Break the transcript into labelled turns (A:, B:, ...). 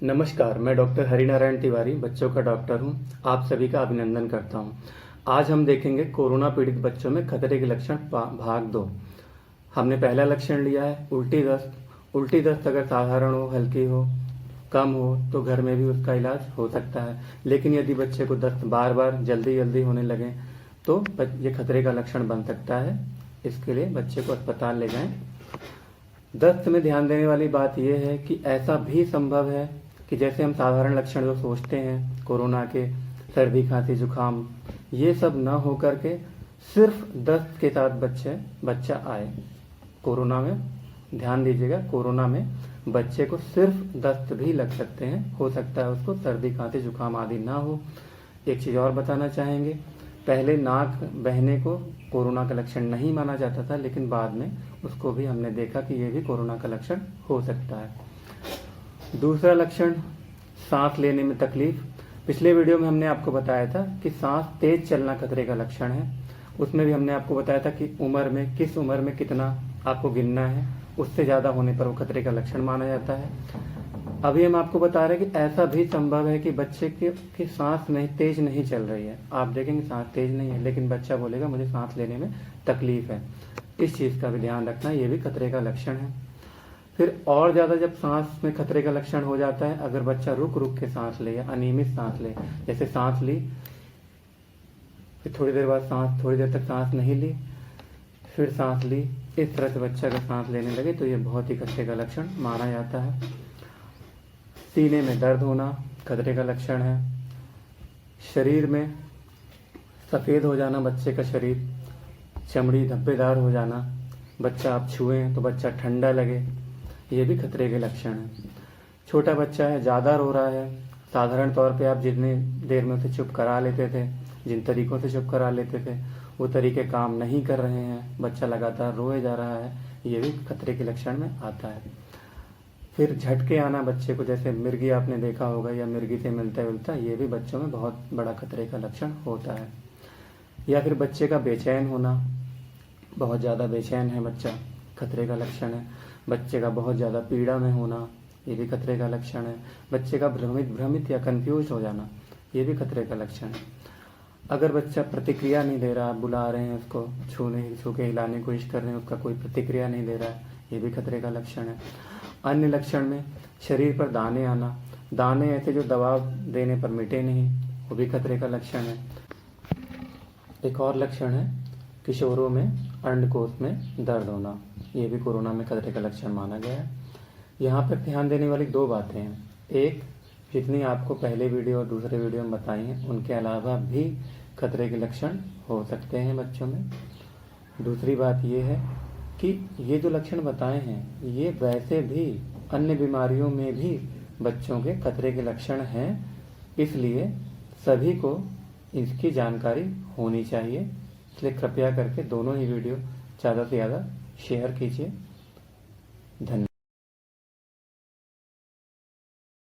A: नमस्कार, मैं डॉक्टर हरिनारायण तिवारी, बच्चों का डॉक्टर हूं। आप सभी का अभिनंदन करता हूं। आज हम देखेंगे कोरोना पीड़ित बच्चों में खतरे के लक्षण भाग 2। हमने पहला लक्षण लिया है उल्टी दस्त। उल्टी दस्त अगर साधारण हो, हल्की हो, कम हो तो घर में भी उसका इलाज हो सकता है। लेकिन यदि बच्चे को दस्त बार बार जल्दी जल्दी होने लगे तो ये खतरे का लक्षण बन सकता है। इसके लिए बच्चे को अस्पताल ले जाएं। दस्त में ध्यान देने वाली बात यह है कि ऐसा भी संभव है कि जैसे हम साधारण लक्षण जो सोचते हैं कोरोना के, सर्दी खांसी जुकाम, ये सब न हो करके सिर्फ दस्त के साथ बच्चा आए। कोरोना में ध्यान दीजिएगा, कोरोना में बच्चे को सिर्फ दस्त भी लग सकते हैं, हो सकता है उसको सर्दी खांसी जुकाम आदि ना हो। एक चीज़ और बताना चाहेंगे, पहले नाक बहने को कोरोना का लक्षण नहीं माना जाता था, लेकिन बाद में उसको भी हमने देखा कि ये भी कोरोना का लक्षण हो सकता है। दूसरा लक्षण सांस लेने में तकलीफ। पिछले वीडियो में हमने आपको बताया था कि सांस तेज चलना खतरे का लक्षण है। उसमें भी हमने आपको बताया था कि किस उम्र में कितना आपको गिनना है, उससे ज़्यादा होने पर वो खतरे का लक्षण माना जाता है। अभी हम आपको बता रहे हैं कि ऐसा भी संभव है कि बच्चे की सांस तेज नहीं चल रही है। आप देखेंगे सांस तेज नहीं है, लेकिन बच्चा बोलेगा मुझे सांस लेने में तकलीफ है। इस चीज़ का भी ध्यान रखना, ये भी खतरे का लक्षण है। फिर और ज़्यादा जब सांस में खतरे का लक्षण हो जाता है, अगर बच्चा रुक रुक के सांस ले या अनियमित सांस ले, जैसे सांस ली फिर थोड़ी देर बाद थोड़ी देर तक सांस नहीं ली, फिर सांस ली, इस तरह से बच्चा अगर सांस लेने लगे तो ये बहुत ही खतरे का लक्षण माना जाता है। सीने में दर्द होना खतरे का लक्षण है। शरीर में सफ़ेद हो जाना, बच्चे का शरीर, चमड़ी धब्बेदार हो जाना, बच्चा आप छुएं तो बच्चा ठंडा लगे, ये भी खतरे के लक्षण है। छोटा बच्चा है, ज़्यादा रो रहा है, साधारण तौर पे आप जितनी देर में उसे चुप करा लेते थे, जिन तरीक़ों से चुप करा लेते थे वो तरीके काम नहीं कर रहे हैं, बच्चा लगातार रोए जा रहा है, ये भी खतरे के लक्षण में आता है। फिर झटके आना बच्चे को, जैसे मिर्गी आपने देखा होगा या मिर्गी से मिलता जुलता, ये भी बच्चों में बहुत बड़ा खतरे का लक्षण होता है। या फिर बच्चे का बेचैन होना, बहुत ज़्यादा बेचैन है बच्चा, खतरे का लक्षण है। बच्चे का बहुत ज़्यादा पीड़ा में होना, ये भी खतरे का लक्षण है। बच्चे का भ्रमित या कंफ्यूज हो जाना, ये भी खतरे का लक्षण है। अगर बच्चा प्रतिक्रिया नहीं दे रहा, आप बुला रहे हैं उसको, छू के हिलाने की कोशिश कर रहे हैं, उसका कोई प्रतिक्रिया नहीं दे रहा है, ये भी खतरे का लक्षण है। अन्य लक्षण में शरीर पर दाने आना, दाने ऐसे जो दबाव देने पर मिटे नहीं, वो भी खतरे का लक्षण है। एक और लक्षण है किशोरों में अंडकोश में दर्द होना, ये भी कोरोना में खतरे का लक्षण माना गया है। यहाँ पर ध्यान देने वाली दो बातें हैं। एक, जितनी आपको पहले वीडियो और दूसरे वीडियो में बताई हैं, उनके अलावा भी खतरे के लक्षण हो सकते हैं बच्चों में। दूसरी बात ये है कि ये जो लक्षण बताए हैं, ये वैसे भी अन्य बीमारियों में भी बच्चों के खतरे के लक्षण हैं, इसलिए सभी को इसकी जानकारी होनी चाहिए। इसलिए कृपया करके दोनों ही वीडियो ज़्यादा से ज़्यादा शेयर कीजिए। धन्यवाद।